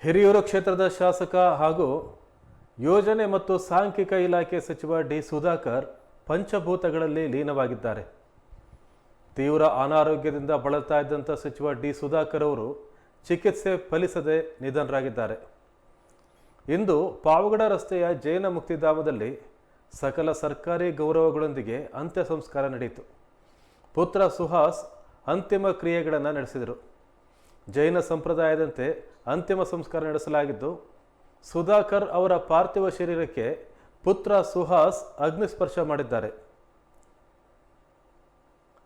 ಹಿರಿಯೂರು ಕ್ಷೇತ್ರದ ಶಾಸಕ ಹಾಗೂ ಯೋಜನೆ ಮತ್ತು ಸಾಂಖ್ಯಿಕ ಇಲಾಖೆ ಸಚಿವ ಡಿ ಸುಧಾಕರ್ ಪಂಚಭೂತಗಳಲ್ಲಿ ಲೀನವಾಗಿದ್ದಾರೆ. ತೀವ್ರ ಅನಾರೋಗ್ಯದಿಂದ ಬಳಲ್ತಾ ಇದ್ದಂಥ ಸಚಿವ ಡಿ ಸುಧಾಕರ್ ಅವರು ಚಿಕಿತ್ಸೆ ಫಲಿಸದೆ ನಿಧನರಾಗಿದ್ದಾರೆ. ಇಂದು ಪಾವಗಡ ರಸ್ತೆಯ ಜೈನ ಮುಕ್ತಿಧಾಮದಲ್ಲಿ ಸಕಲ ಸರ್ಕಾರಿ ಗೌರವಗಳೊಂದಿಗೆ ಅಂತ್ಯ ಸಂಸ್ಕಾರ ನಡೆಯಿತು. ಪುತ್ರ ಸುಹಾಸ್ ಅಂತಿಮ ಕ್ರಿಯೆಗಳನ್ನು ನಡೆಸಿದರು. ಜೈನ ಸಂಪ್ರದಾಯದಂತೆ ಅಂತಿಮ ಸಂಸ್ಕಾರ ನಡೆಸಲಾಗಿದ್ದು, ಸುಧಾಕರ್ ಅವರ ಪಾರ್ಥಿವ ಶರೀರಕ್ಕೆ ಪುತ್ರ ಸುಹಾಸ್ ಅಗ್ನಿಸ್ಪರ್ಶ ಮಾಡಿದ್ದಾರೆ.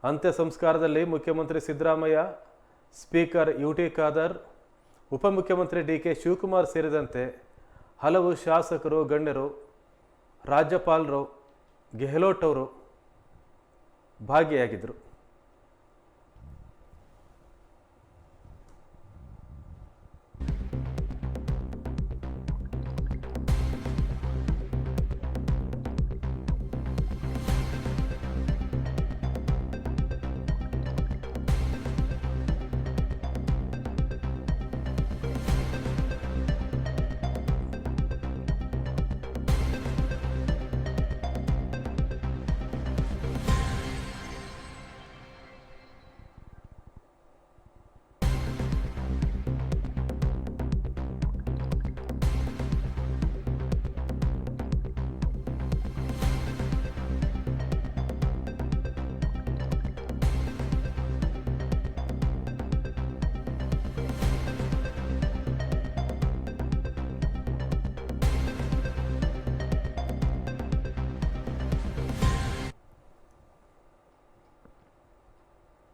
ಅಂತ್ಯ ಸಂಸ್ಕಾರದಲ್ಲಿ ಮುಖ್ಯಮಂತ್ರಿ ಸಿದ್ದರಾಮಯ್ಯ, ಸ್ಪೀಕರ್ ಯುಟಿ ಖಾದರ್, ಉಪಮುಖ್ಯಮಂತ್ರಿ ಡಿಕೆ ಶಿವಕುಮಾರ್ ಸೇರಿದಂತೆ ಹಲವು ಶಾಸಕರು, ಗಣ್ಯರು, ರಾಜ್ಯಪಾಲರು, ಗೆಹ್ಲೋಟ್ ಅವರು ಭಾಗಿಯಾಗಿದ್ದರು.